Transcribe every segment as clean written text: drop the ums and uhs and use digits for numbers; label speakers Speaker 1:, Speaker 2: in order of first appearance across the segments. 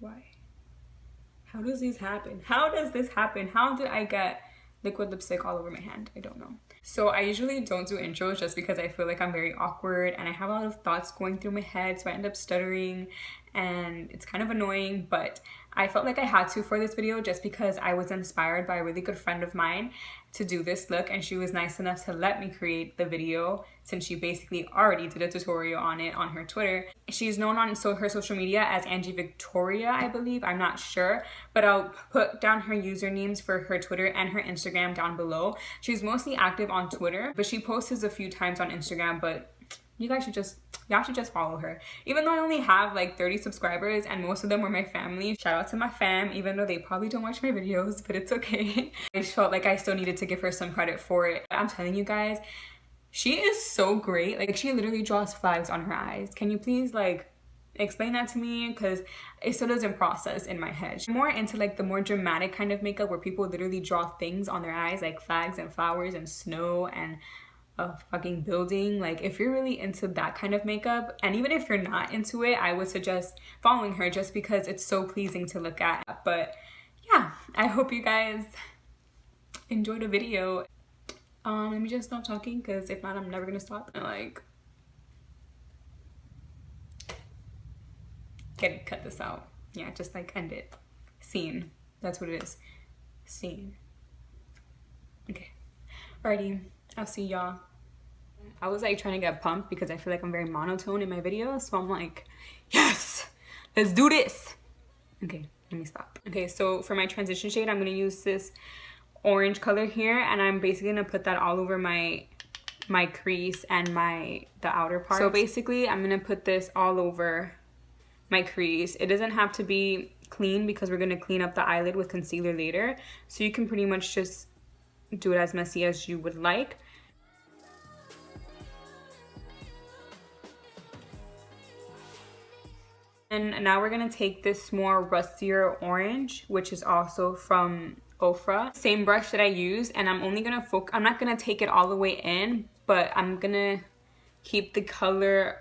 Speaker 1: Why? How does this happen? How does this happen? How did I get liquid lipstick all over my hand? I don't know. So I usually don't do intros just because I feel like I'm very awkward and I have a lot of thoughts going through my head, so I end up stuttering and it's kind of annoying, but I felt like I had to for this video just because I was inspired by a really good friend of mine to do this look, and she was nice enough to let me create the video since she basically already did a tutorial on it on her Twitter. She's known on her social media as Angie Victoria, I believe. I'm not sure, but I'll put down her usernames for her Twitter and her Instagram down below. She's mostly active on Twitter, but she posts a few times on Instagram, but y'all should just follow her. Even though I only have like 30 subscribers and most of them were my family. Shout out to my fam, even though they probably don't watch my videos, but it's okay. I just felt like I still needed to give her some credit for it. I'm telling you guys, she is so great. Like, she literally draws flags on her eyes. Can you please like explain that to me? Because it still doesn't process in my head. I'm more into like the more dramatic kind of makeup where people literally draw things on their eyes, like flags and flowers and snow and a fucking building. Like, if you're really into that kind of makeup, and even if you're not into it, I would suggest following her just because it's so pleasing to look at. But yeah, I hope you guys enjoyed the video. Let me just stop talking, because if not, I'm never gonna stop. Like, cut this out. Yeah, just like end it. Scene. That's what it is. Scene. Okay. Alrighty. I'll see y'all. I was like trying to get pumped because I feel like I'm very monotone in my videos, so I'm like, yes, let's do this. Okay, let me stop. Okay, so for my transition shade, I'm gonna use this orange color here, and I'm basically gonna put that all over my crease and the outer part. So basically, I'm gonna put this all over my crease. It doesn't have to be clean because we're gonna clean up the eyelid with concealer later, so you can pretty much just do it as messy as you would like. And now we're gonna take this more rustier orange, which is also from Ofra. Same brush that I use, and I'm only gonna I'm not gonna take it all the way in, but I'm gonna keep the color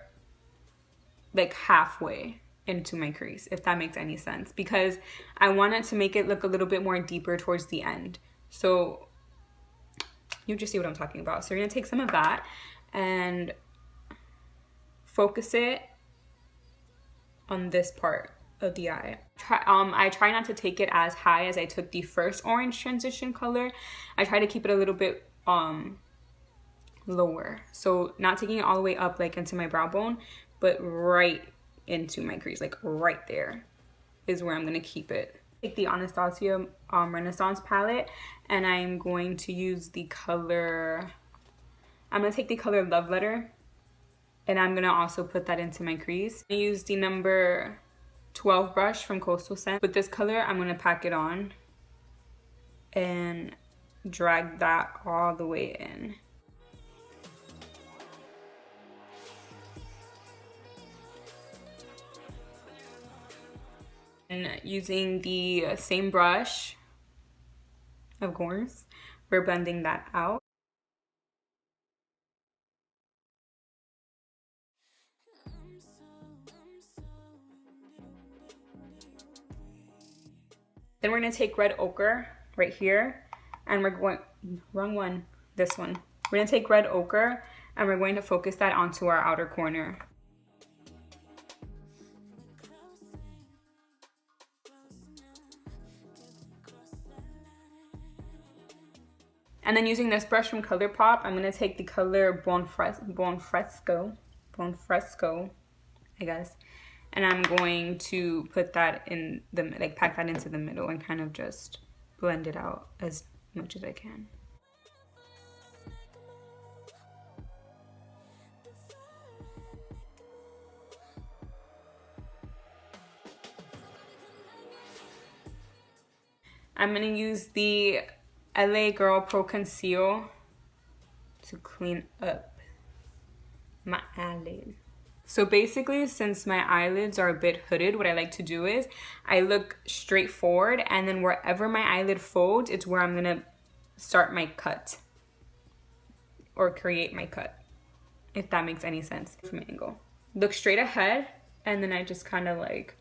Speaker 1: like halfway into my crease, if that makes any sense, because I wanted to make it look a little bit more deeper towards the end. So you just see what I'm talking about. So we're gonna take some of that and focus it on this part of the eye. I try not to take it as high as I took the first orange transition color. I try to keep it a little bit lower. So not taking it all the way up like into my brow bone, but right into my crease, like right there is where I'm gonna keep it. Take the Anastasia Renaissance palette, and I'm going to use the color, I'm gonna take the color Love Letter, and I'm gonna also put that into my crease. I use the number 12 brush from Coastal Scent. With this color, I'm gonna pack it on and drag that all the way in. And using the same brush, of course, we're blending that out. Then we're gonna take red ochre right here, and we're going, wrong one, this one. We're gonna take red ochre and we're going to focus that onto our outer corner. And then using this brush from ColourPop, I'm gonna take the color Buon Fresco, I guess. And I'm going to put that in the, like, pack that into the middle and kind of just blend it out as much as I can. I'm gonna use the LA Girl Pro Conceal to clean up my eyelid. So basically, since my eyelids are a bit hooded, what I like to do is I look straight forward, and then wherever my eyelid folds, it's where I'm gonna start my cut or create my cut, if that makes any sense from an angle. Look straight ahead, and then I just kind of like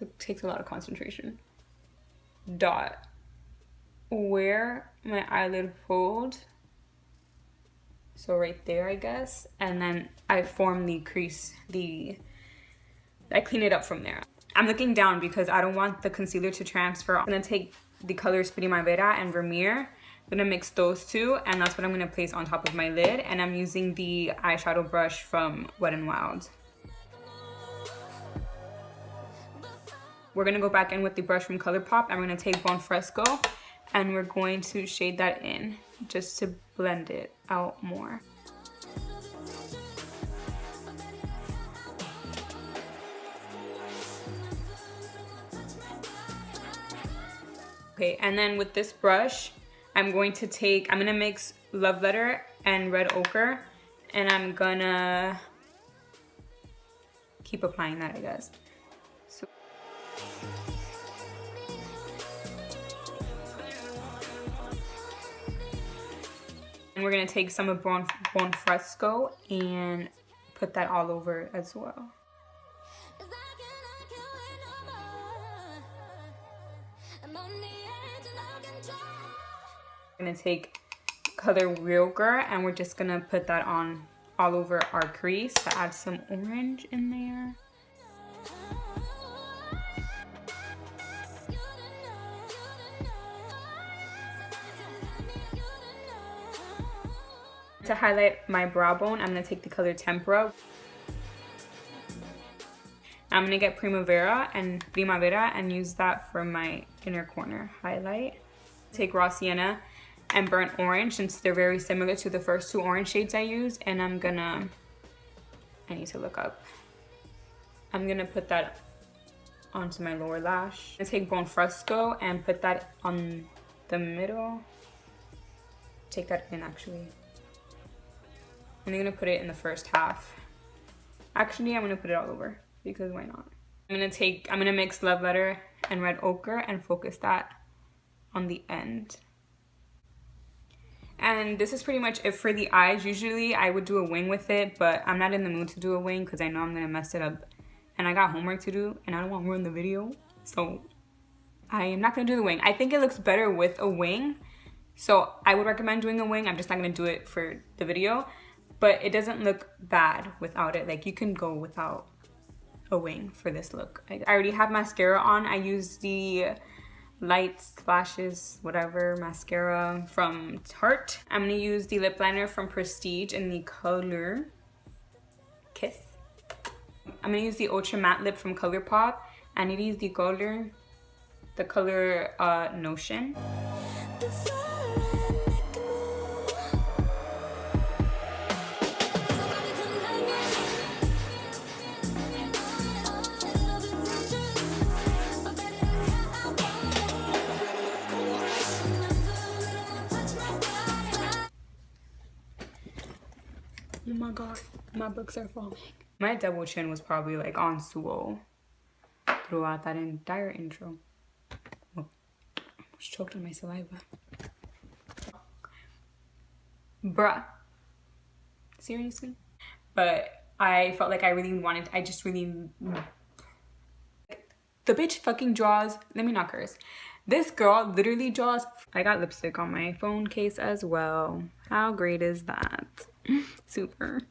Speaker 1: It takes a lot of concentration. Dot where my eyelid fold, so right there, I guess, and then I form the crease, I clean it up from there. I'm looking down because I don't want the concealer to transfer. I'm gonna take the colors Primavera and Vermeer. I'm gonna mix those two, and that's what I'm gonna place on top of my lid, and I'm using the eyeshadow brush from Wet n Wild. We're gonna go back in with the brush from ColourPop. I'm gonna take Bon Fresco, and we're going to shade that in just to blend it out more. Okay, and then with this brush, I'm gonna mix Love Letter and Red Ochre, and I'm gonna keep applying that, I guess. So and we're gonna take some of Bon Fresco and put that all over as well. I'm gonna take color Realgar, and we're just gonna put that on all over our crease to add some orange in there. To highlight my brow bone, I'm gonna take the color Tempera. I'm gonna get Primavera and use that for my inner corner highlight. Take Raw Sienna and Burnt Orange, since they're very similar to the first two orange shades I used, and I need to look up. I'm gonna put that onto my lower lash. I'm gonna take Bon Fresco and put that on the middle. Take that in, actually. I'm gonna put it in the first half. Actually, I'm gonna put it all over because why not? I'm gonna mix Love Letter and Red Ochre and focus that on the end. And this is pretty much it for the eyes. Usually I would do a wing with it, but I'm not in the mood to do a wing because I know I'm gonna mess it up. And I got homework to do and I don't want to ruin the video. So I am not gonna do the wing. I think it looks better with a wing. So I would recommend doing a wing. I'm just not gonna do it for the video. But it doesn't look bad without it. Like, you can go without a wing for this look. I already have mascara on. I use the Light Splashes, whatever, mascara from Tarte. I'm gonna use the lip liner from Prestige in the color Kiss. I'm gonna use the Ultra Matte Lip from ColourPop. I need to use the color Notion. Oh my god, my books are falling. My double chin was probably like on swole throughout that entire intro. Oh, I almost choked on my saliva. Bruh. Seriously? But I felt like the bitch fucking draws, let me not curse. This girl literally draws. I got lipstick on my phone case as well. How great is that? Super.